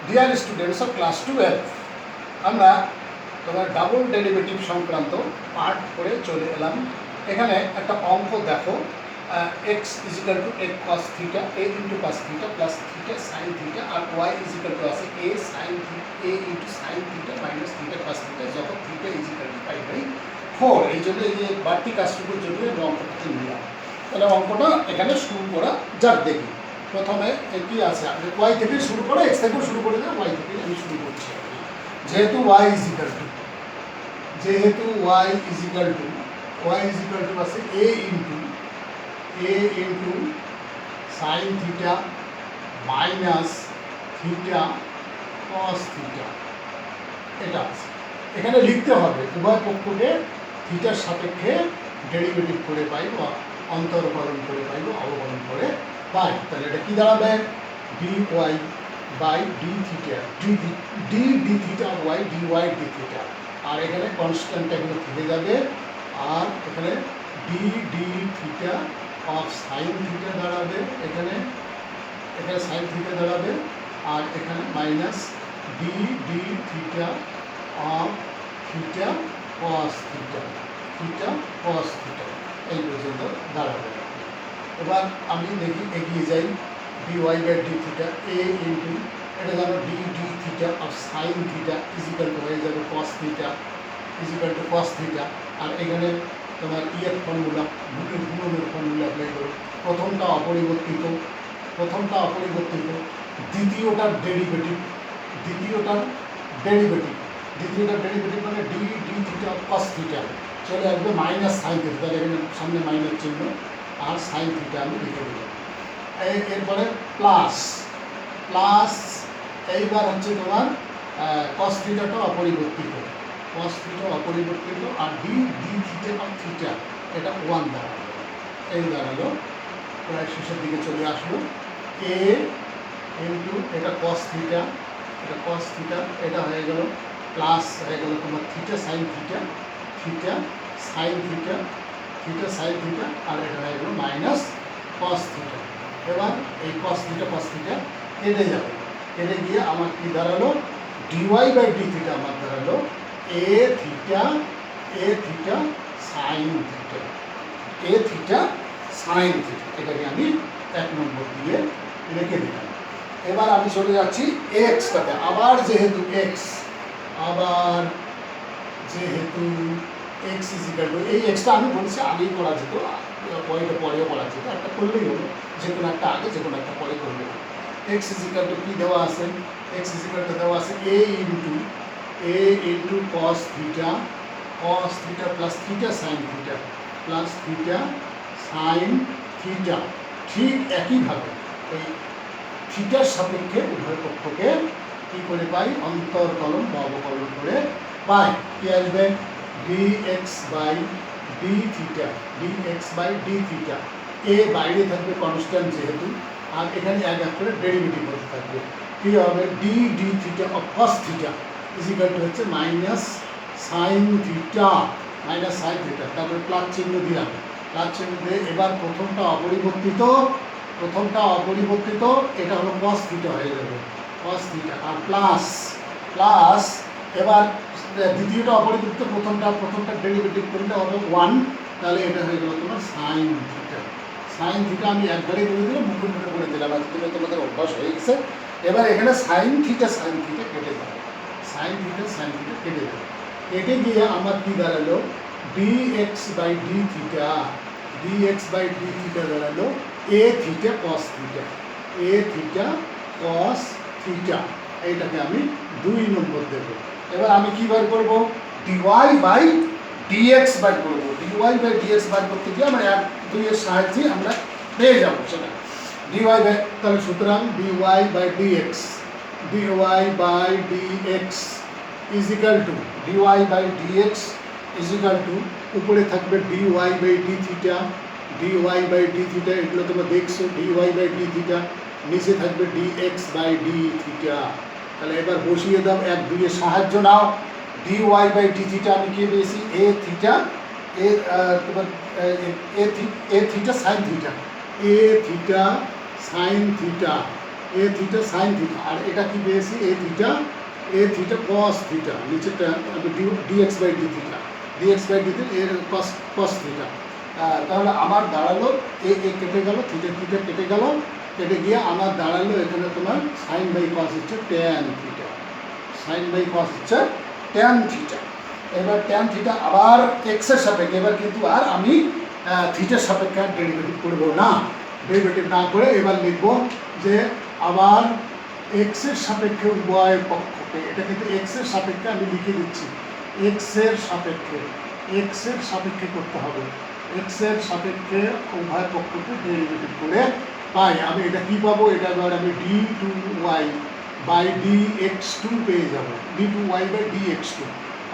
Dear students of class 12 আমরা তোমার double derivative সংক্রান্ত পার্ট করে চলে এলাম। এখানে একটা অঙ্ক দেখো, x is equal to a cos theta a into cos theta plus theta sine theta, আর ওয়াই ইজিক্যাল টু আছে a sine a into sine theta minus theta cos theta, যখন থিটা ইজিক্যাল টু 5/4। এই জন্য এই যে বাড়তি কাজটুকুর জন্য আমরা অঙ্কটাকে নিলাম। তাহলে অঙ্কটা এখানে শুরু করা যাক। দেখি প্রথমে কি আছে, আপনি ওয়াই থেকে শুরু করে এক্স থেকেও শুরু করে দেন, ওয়াই থেকে আমি শুরু করছি। যেহেতু y is equal to y is equal to আছে a into sine theta minus theta cos theta, এটা আছে। এখানে লিখতে হবে উভয় পক্ষকে থিটার সাপেক্ষে ডেরিভেটিভ করে পাই বা অন্তর্কলন করে পাই বা অবকলন করে পাই। তাহলে এটা কী দাঁড়াবে? D y by d theta, d theta y d y d theta, আর এখানে কনস্ট্যান্টটা এখানে থেকে যাবে, আর এখানে d theta of sine theta দাঁড়াবে, এখানে সাইন থিটা দাঁড়াবে, আর এখানে minus d theta of theta cos theta এই পর্যন্ত দাঁড়াবে। এবার আমি দেখি এগিয়ে যাই। D y by d theta a into এটা জানো d theta of sine theta is equal to হয়ে যাবে কস থিটা আর এখানে তোমার ফর্মুলা গুণনের ফর্মুলা অ্যাপ্লাই করো। প্রথমটা অপরিবর্তিত, দ্বিতীয়টার ডেরিভেটিভ মানে ডি থিটা কস থিটা চলে আসবে মাইনাস সাইন থিটা, তাহলে এখানে সামনে মাইনাস চিহ্ন আর সাইন থিটা আমি লিখে দিলাম। এরপরে প্লাস এইবার হচ্ছে তোমার কস থিটাটা অপরিবর্তিত, আর ডি থিটা অফ থিটা এটা 1 দাঁড়ালো। এই দাঁড়ালো, প্রায় শেষের দিকে চলে আসলো। এ ইন্টু এটা কস থিটা এটা হয়ে গেল প্লাস হয়ে গেল তোমার থিটা সাইন থিটা আর এটা হয়ে গেল মাইনাস কস থিটা। এবার এই কস থিটা কেটে যাবে, কেটে গিয়ে আমার কি দাঁড়ালো? ডিওয়াই বাই ডি থিটা আমার দাঁড়ালো এ থিটা সাইন থিটা, এটাকে আমি 1 নম্বর দিয়ে রেখে দিলাম। এবার আমি চলে যাচ্ছি এক্সটাতে। আবার যেহেতু এক্স ইজিক্যাল টু এই এক্সটা আমি বলছি আগেই করা যেত, পয়েন্টে পরেও করা যেত, একটা করলেই হলো, যে কোনো একটা আগে যে কোনো একটা পরে করলে হলো। এক্স ইজিক্যাল টু কী দেওয়া আছে? A into cos theta plus theta sine theta, ঠিক একইভাবে ওই থিটার সাপেক্ষে উভয় পক্ষকে কী করে পাই? অন্তর্কলন বা অবকলন করে পাই। কি আসবে? ডিএক্স বাই ডি থিটা, এ বাইরে থাকবে কনস্ট্যান্ট যেহেতু, আর এখানে এক করে ডেরিভেটিভ হতে থাকবে। কী হবে? D theta of cos theta is equal to হচ্ছে মাইনাস সাইন থিটা, তারপরে প্লাস চিহ্ন দিলাম, দিয়ে এবার প্রথমটা অপরিবর্তিত, এটা হলো কস থিটা হয়ে যাবে, আর প্লাস এবার দ্বিতীয়টা অপরিবর্তিত, প্রথমটা ডেরিভেটিভ করলে হবে 1, তাহলে এটা হয়ে গেল তোমার সাইন থিটা আমি একবারেই করে দিলাম, মুখে করে দিলাম, আজকে তোমাদের অভ্যাস হয়ে গেছে। এবার এখানে সাইন থিটা কেটে যাবে, কেটে গিয়ে আমার কি দাঁড়ালো? ডিএক্স বাই ডি থিটা দাঁড়ালো এ থিটা কস থিটা, এইটাকে আমি 2 নম্বর দেব। এবার আমি কি বার করবো? ডিওয়াই বাই ডিএক্স বার করবো। বার করতে গিয়ে আমরা 1-2 এর সাহায্যে আমরা পেয়ে যাবো সেটা ডিওয়াই বাই। তাহলে সুতরাং d y by d x is equal to উপরে থাকবে ডিওয়াই বাই ডি থিটা, এগুলো তোমরা দেখছো, ডিওয়াই বাই ডি থিটা, নিচে থাকবে ডিএক্স বাই ডি থিটা। তাহলে এবার বসিয়ে দাও, 1-2 এর সাহায্য নাও। ডিওয়াই বাই ডি থিটা আমি কি পেয়েছি? A theta sine theta A theta sine theta, আর এটা কি পেয়েছি এ থিটা কস থিটা, নিচেটা d x by d theta, d x by d theta এর কস থিটা। তাহলে আমার দাঁড়ালো এ কেটে গেল, থিটা কেটে গেল, কেটে গিয়ে আমার দাঁড়ালো এখানে তোমার সাইন বাই কস হচ্ছে tan theta, sine by cos হচ্ছে ট্যান থিটা। এবার ট্যান থিটা আবার এক্সের সাপেক্ষে, এবার কিন্তু আর আমি থিটার সাপেক্ষে আর ডেরিভেটিভ করবো না, ডেরিভেটিভ না করে এবার লিখবো যে আবার এক্সের সাপেক্ষে উভয় পক্ষকে, এটা কিন্তু এক্সের সাপেক্ষে আমি লিখে দিচ্ছি, এক্সের সাপেক্ষে করতে হবে, এক্সের সাপেক্ষে উভয় পক্ষকে ডেরিভেটিভ করে পাই আমি এটা কি পাবো, এটা এবার আমি d2y বাই dx2 পেয়ে যাব, d2y বাই dx2,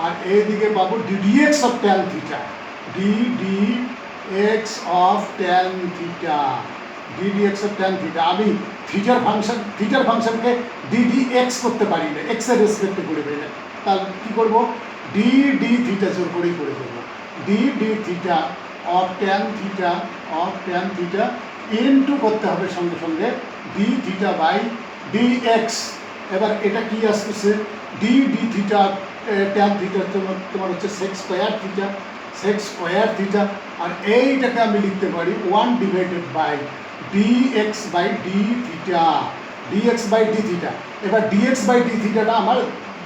আর এইদিকে পাবো dx of tan theta, dx of tan theta, dx of tan theta. আমি থিটার ফাংশনকে ddx করতে পারি না, x এর রেসপেক্টে করে পারি না, তাহলে কী করবো d থিটা জোর করেই করে দেবো, d theta of tan theta into করতে হবে সঙ্গে সঙ্গে d থিটা বাই dx। এবার এটা কি আসতেছে d থিটা ট্যান থিটা তোমার হচ্ছে সেক স্কোয়ার থিটা, আর এইটাকে আমি লিখতে পারি 1 divided by dx by d theta, এবার dx বাই ডি থিটাটা আমার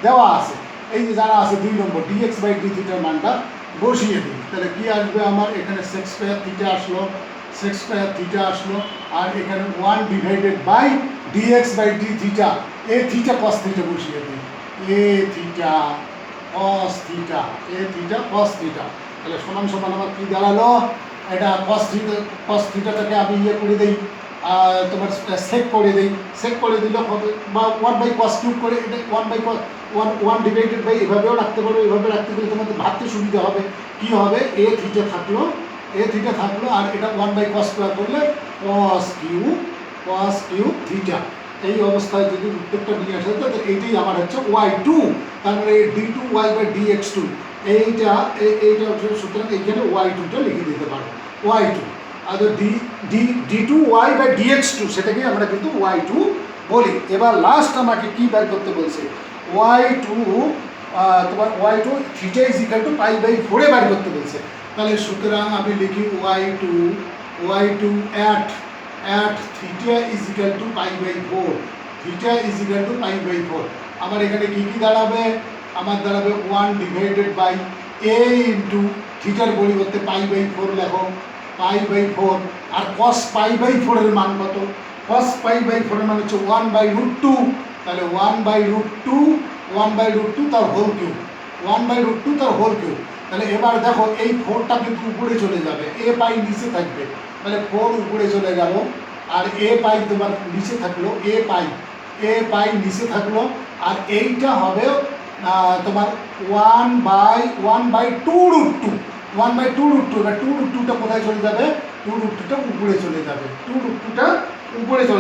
দেওয়া আছে, এই যে যারা আছে 2 নম্বর, dx বাই ডি থিটার মানটা বসিয়ে দিই, তাহলে কি আসবে আমার এখানে সেক স্কোয়ার থিটা আসলো, আর এখানে 1 divided by dx by d theta, A theta cos theta বসিয়ে দিই, এ থিটা কস থিটা, তাহলে সমান সমান আমার কি দাঁড়ালো, এটা কস থিটাটাকে আমি ইয়ে করে দিই, তোমার সেক করে দিলে হবে, বা 1 বাই কস কিউব করে, এটা 1 বাই কস 1 ডিভাইডেড বাই এভাবেও রাখতে পারো, এভাবে রাখতে গেলে তোমাদের ভাবতে সুবিধা হবে, কি হবে এ থিটা থাকলো, আর এটা 1 বাই কস স্কোয়ার করলে কস কিউব থিটা। এই অবস্থায় যদি উত্তরটা নিয়ে আসে তো এইটাই আমার হচ্ছে y2, তার মানে d2y বাই dx2, এইটা সুতরাং এইখানে y2টা লিখে দিতে পারো, y2, R d2y by dx2 সেটাকে আমরা কিন্তু y2 বলি। এবার লাস্ট আমাকে কি বের করতে বলছে, y2 তোমার y2 theta is equal to pi by 4 এ বের করতে বলছে, তাহলে সুতরাং আমি লিখি y2 at theta is equal to pi by 4, আমার এখানে কি দাঁড়াবে, আমার দাঁড়াবে 1 ডিভাইডেড বাই a ইন্টু থিটার পরিবর্তে পাই বাই 4 লেখো, পাই বাই 4, আর cos পাই বাই 4 এর মান কত, cos পাই বাই 4 এর মান হচ্ছে 1 বাই রুট 2, তাহলে 1 বাই রুট 2 তার হোল কিউব, তাহলে এবার দেখো এই 4টা কিন্তু উপরে চলে যাবে, এ পাই নিচে থাকবে, তাহলে 4 উপরে চলে গেল, আর এ পাই তোমার নিচে থাকলো, এ পাই নিচে থাকলো, আর এইটা হবে তোমার 1 বাই 2 রুট 2, এবার 2 রুট 2টা কোথায় চলে যাবে, 2 রুট 2টা উপরে চলে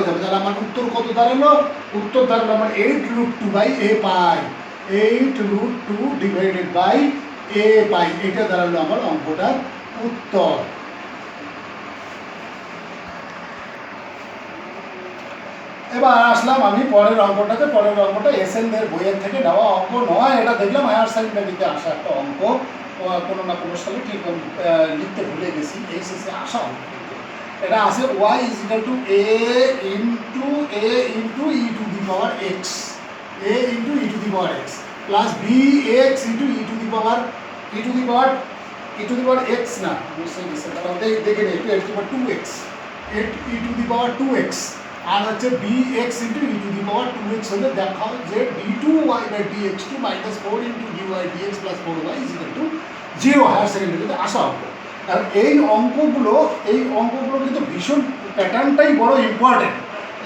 যাবে, তাহলে আমার উত্তর কত দাঁড়ালো, আমার 8 root 2 by a pi, 8 root 2 divided by a pi, এটা দাঁড়ালো আমার অঙ্কটার উত্তর। এবার আসলাম আমি পরের অঙ্কটা এসএনদের বইয়ের থেকে নেওয়া অঙ্ক নয়, এটা দেখলাম হায়ার সেকেন্ডারিতে আসা একটা অঙ্ক, কোনো না কোনো সালে ঠিক লিখতে ভুলে গেছি, এইচএসে আসা অঙ্ক, এটা আছে y is equal two a into e to the power x, plus bx into e to the power x না, দেখে নিই একটু, 2x, E to the power 2x, আর হচ্ছে bx into e to the power 2x হলে দেখা যে d2y by dx2 minus 4 into dy dx plus 4y is equal to 0, higher সেকেন্ডারিতে আসা অঙ্ক। আর এই অঙ্কগুলো কিন্তু ভীষণ প্যাটার্নটাই বড় ইম্পর্টেন্ট,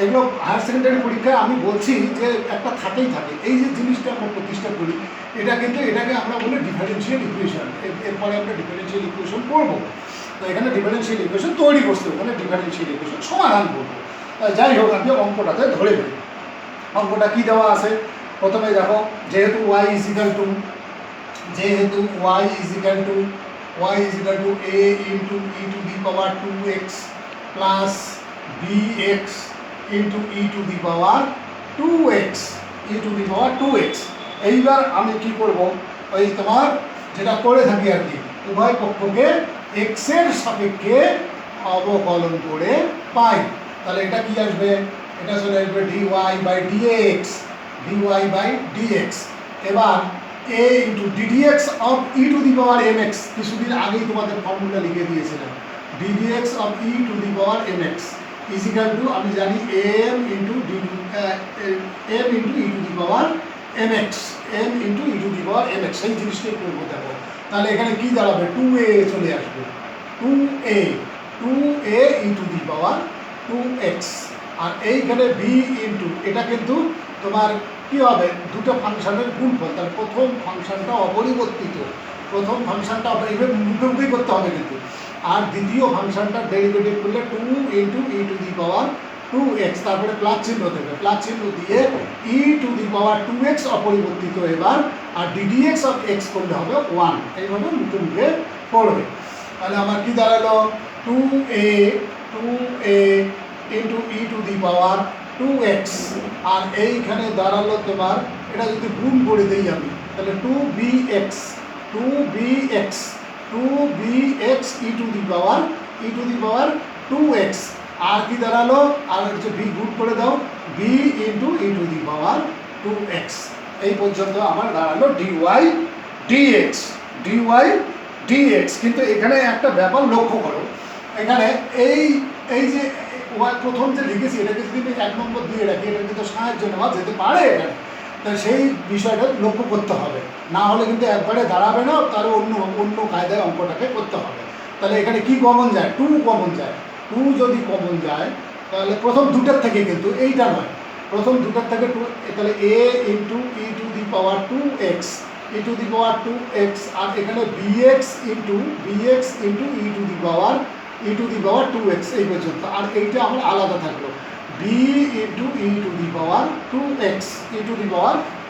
এগুলো হায়ার সেকেন্ডারি পরীক্ষায় আমি বলছি যে একটা থাকে, এই যে জিনিসটা আমরা প্রতিষ্ঠা করি, এটাকে আমরা বলি ডিফারেনশিয়াল ইকুয়েশন, এরপরে আমরা ডিফারেনশিয়াল ইকুয়েশন করবো, তো এখানে ডিফারেনশিয়াল ইকুয়েশন তৈরি করতে হবে, ওখানে ডিফারেনশিয়াল ইকুয়েশন সমাধান করবো। যাই হোক, আমি অঙ্কটাতে ধরে নিই, অঙ্কটা কি দেওয়া আছে, প্রথমে দেখো যেহেতু y is equal two a into e to the power 2x plus bx into e to the power 2x, E to the power 2x। এইবার আমি কি করব, ওই তোমার যেটা করে থাকি আর কি, উভয় পক্ষকে x এর সাপেক্ষে অবকলন করে পাই। তাহলে এটা কি আসবে, এটা চলে আসবে dy by dx, dy by dx। এবার a into ddx of e to the power mx, কিছুদিন আগেই তোমাদের ফর্মুলা লিখে দিয়েছিলাম, ddx of e to the power mx is equal to, আমি জানি m into m into e to the power mx, m into e to the power mx, সেই জিনিসটাই করবো। দেখো তাহলে এখানে কি দাঁড়াবে, 2a চলে আসবে, 2a E to the power 2x। আর এইখানে b ইন্টু, এটা কিন্তু তোমার কি হবে, দুটো ফাংশনের গুণফল, তার প্রথম ফাংশনটা অপরিবর্তিত, প্রথম ফাংশনটা এইভাবে মুখোমুখি করতে হবে কিন্তু, আর দ্বিতীয় ফাংশনটা ডেরিভেটিভ করলে 2 into e to the power 2x, তারপরে প্লাস চিহ্ন দেবে, প্লাস চিহ্ন দিয়ে ই টু দি পাওয়ার 2x অপরিবর্তিত এবার, আর ddx অফ x করলে হবে 1, এইভাবে মুখে মুখে পড়বে। তাহলে আমার কি দাঁড়ালো, 2a into e to the power 2x, আর এইখানে দাঁড়ালো তোমার, এটা যদি গুণ করে দিই আমি, তাহলে 2bx E to the power 2x, আর কি দাঁড়ালো, আর হচ্ছে b গুণ করে দাও, b into e to the power 2x। এই পর্যন্ত আমার দাঁড়ালো dy dx। কিন্তু এখানে একটা ব্যাপার লক্ষ্য করো, এখানে এই যে প্রথম যে লিখেছি, এটাকে যদি আমি 1 নম্বর দিয়ে রাখি, এটা কিন্তু সাহায্য নেওয়া যেতে পারে এখানে, তাই সেই বিষয়টা লক্ষ্য করতে হবে, না হলে কিন্তু একবারে দাঁড়াবে না, তার অন্য কায়দায় অঙ্কটাকে করতে হবে। তাহলে এখানে কি কমন যায়, 2 কমন যায়, 2 যদি কমন যায় তাহলে প্রথম দুটার থেকে, কিন্তু এইটা নয়, প্রথম দুটার থেকে 2, তাহলে a into e to the power 2x, E to the power 2x, আর এখানে bx into e to the power 2x, এই পর্যন্ত। আর এইটা আমার আলাদা থাকলো, b into e to the power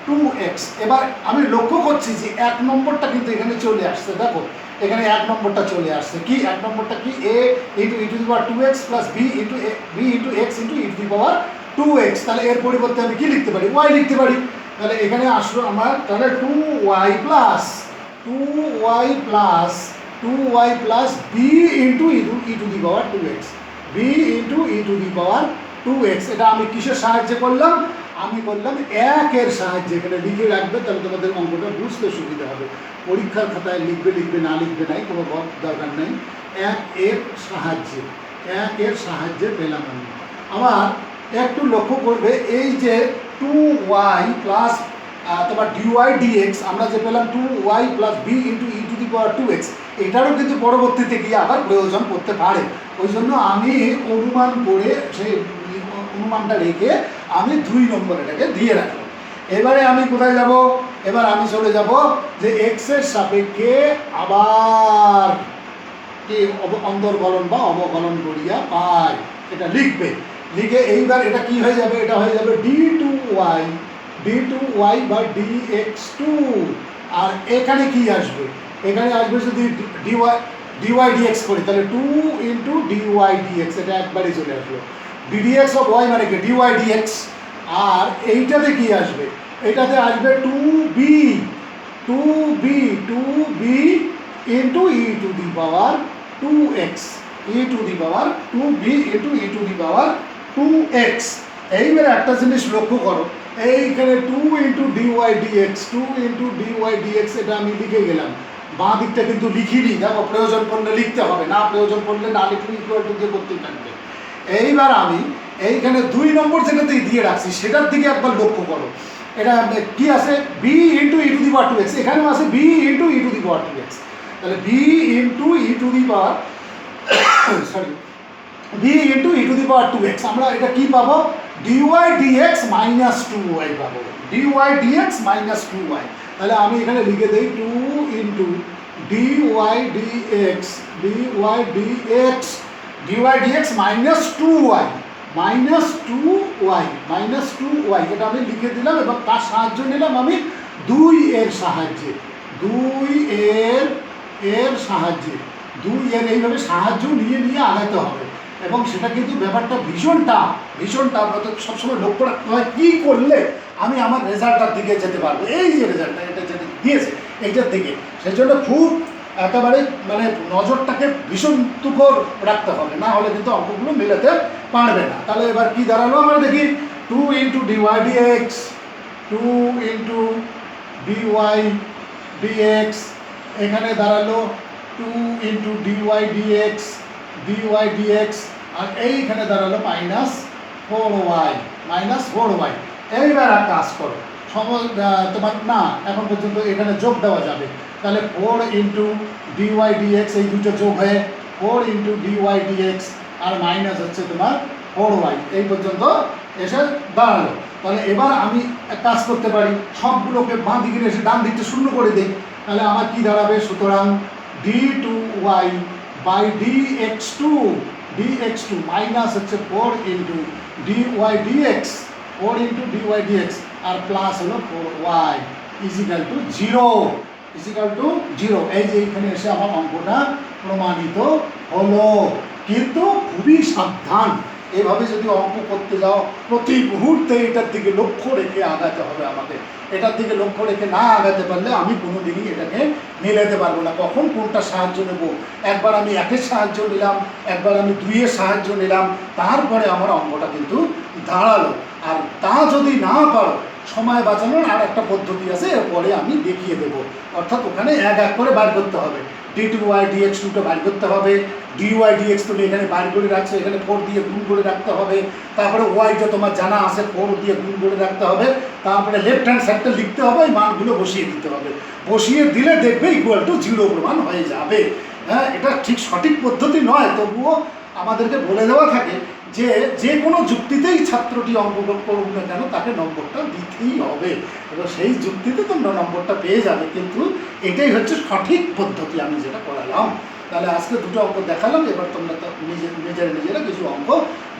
2x। এবার আমি লক্ষ্য করছি যে 1 নম্বরটা কিন্তু এখানে চলে আসছে, দেখো এখানে 1 নম্বরটা চলে আসছে, কি 1 নম্বরটা কি, a into e to the power 2x plus b into x into e to the power 2x। তাহলে এর পরিবর্তে আমি কি লিখতে পারি, y লিখতে পারি। তাহলে এখানে আসলো আমার, তাহলে 2y plus b into e to the power 2x, b into e to the power 2x। এটা আমি কিসের সাহায্যে করলাম, আমি বললাম 1 এর সাহায্যে, এখানে লিখে রাখবে, তাহলে তোমাদের অঙ্কটা বুঝতে সুবিধা হবে। পরীক্ষার খাতায় লিখবে না লিখবে নাই, কোনো দরকার নেই, 1 এর সাহায্যে পেলাম আমি। আমার একটু লক্ষ্য করবে, এই যে 2y প্লাস তোমার dy dx আমরা যে পেলাম, 2y plus b into e to the power 2x, এটারও কিন্তু পরবর্তীতে গিয়ে আবার প্রয়োজন পড়তে পারে। ওই জন্য আমি অনুমান করে, সেই অনুমানটা রেখে আমি 2 নম্বর এটাকে দিয়ে রাখলাম। এবারে আমি কোথায় যাব, এবার আমি চলে যাব যে x এর সাপেক্ষে আবার কি অন্তর্কলন বা অবকলন করিয়া পাই, এটা লিখবে, লিখে এইবার এটা কি হয়ে যাবে, এটা হয়ে যাবে d2y বাই dx2। আর এখানে কি আসবে, এখানে আসবে যদি dy dx করি, তাহলে 2 ইন্টু dy dx, এটা একবারে চলে আসলো, ddx অফ y মানে কি dy dx। আর এইটাতে কি আসবে, এটাতে আসবে 2b into e to the power 2x, b into e to the power 2x। এইবারে একটা জিনিস লক্ষ্য করো, এইখানে 2 ইন্টু dy dx, এটা আমি লিখে গেলাম, বাঁ দিকটা কিন্তু লিখিনি, দেখো প্রয়োজন পড়লে লিখতে হবে, না প্রয়োজন পড়লে না লিখলে ইকুয়াল টু দিয়ে করতেই থাকবে। এইবার আমি এইখানে 2 নম্বর যেটাতে দিয়ে রাখছি, সেটার দিকে একবার লক্ষ্য করো, এটা কি আছে, b into e to the power 2x, এখানেও আছে b into e to the power 2x। তাহলে b into e to the power b into e to the power 2x, আমরা এটা কি পাবো, dy dx মাইনাস 2y পাবো, dy dx minus 2y। তাহলে আমি এখানে লিখে দেই 2 into dy dx minus 2y, এটা আমি লিখে দিলাম। এবার তার সাহায্য নিলাম আমি 2 এর সাহায্যে, 2 এর সাহায্যে এইভাবে সাহায্য নিয়ে আগাতে হবে। এবং সেটা কিন্তু ব্যাপারটা ভীষণ টাফ অর্থাৎ সবসময় লক্ষ্য রাখতে হয় কী করলে আমি আমার রেজাল্টটার দিকে যেতে পারবো। এই যে রেজাল্টটা এটা যেটা দিয়েছে এইটার দিকে, সেই জন্য খুব একেবারে মানে নজরটাকে ভীষণ তুখর রাখতে হবে, না হলে কিন্তু অঙ্কগুলো মেলাতে পারবে না। তাহলে এবার কি দাঁড়ালো আমরা দেখি, 2 into d y d x, 2 into d y d x, এখানে দাঁড়ালো 2 ইন্টু ডিওয়াই ডিএক্স, আর এইখানে দাঁড়ালো -4y। এইবার আর কাজ করো, তোমার না এখন পর্যন্ত এখানে যোগ দেওয়া যাবে, তাহলে 4 ইন্টু ডিওয়াই ডিএক্স, এই দুটো যোগ হয়ে 4 ইন্টু ডিওয়াই ডিএক্স আর মাইনাস হচ্ছে তোমার 4y, এই পর্যন্ত এসে দাঁড়ালো। তাহলে এবার আমি এক কাজ করতে পারি, সবগুলোকে বাঁ দিকে এসে ডান দিকটা শূন্য করে দিই, তাহলে আমার কি দাঁড়াবে, সুতরাং d2y বাই dx2 মাইনাস হচ্ছে 4 ইন্টু ডিওয়াই ডিএক্স আর প্লাস হলো 4y ইজিক্যাল টু 0। এই যে এইখানে এসে আমার অঙ্কটা প্রমাণিত হলো। কিন্তু খুবই সাবধান, এভাবে যদি অঙ্ক করতে যাও প্রতি মুহূর্তে এটার দিকে লক্ষ্য রেখে আগাতে হবে আমাদের। এটার দিকে লক্ষ্য রেখে না আগাতে পারলে আমি কোনো দিনই এটাকে মেলাতে পারবো না। কখন কোনটা সাহায্য নেব, একবার আমি 1-এর সাহায্য নিলাম, একবার আমি 2-এর সাহায্য নিলাম, তারপরে আমার অঙ্কটা কিন্তু দাঁড়ালো। আর তা যদি না পারো, সময় বাঁচানোর আর একটা পদ্ধতি আছে, এরপরে আমি দেখিয়ে দেবো। অর্থাৎ ওখানে এক করে বার করতে হবে, d2y dx2টা বার করতে হবে, dy dx তুমি এখানে বার করে রাখছো, এখানে 4 দিয়ে গুণ করে রাখতে হবে, তারপরে ওয়াইটা তোমার জানা আছে 4 দিয়ে গুণ করে রাখতে হবে, তারপরে লেফট হ্যান্ড সাইডটা লিখতে হবে, এই মানগুলো বসিয়ে দিতে হবে, বসিয়ে দিলে দেখবে ইকুয়াল টু 0 প্রমাণ হয়ে যাবে। হ্যাঁ, এটা ঠিক সঠিক পদ্ধতি নয়, তবুও আমাদেরকে বলে দেওয়া থাকে যে কোনো যুক্তিতেই ছাত্রটি অঙ্কগ্রহণ করুক না কেন তাকে নম্বরটা দিতেই হবে, এবার সেই যুক্তিতে তোমরা নম্বরটা পেয়ে যাবে। কিন্তু এটাই হচ্ছে সঠিক পদ্ধতি আমি যেটা করালাম। তাহলে আজকে দুটো অঙ্ক দেখালাম, এবার তোমরা তো নিজেরা কিছু অঙ্ক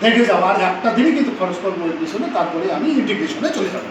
দেখে যাও। আর একটা দিনই কিন্তু খরচ করবো এডমিশনে, তারপরে আমি ইন্টিগ্রেশনে চলে যাবো।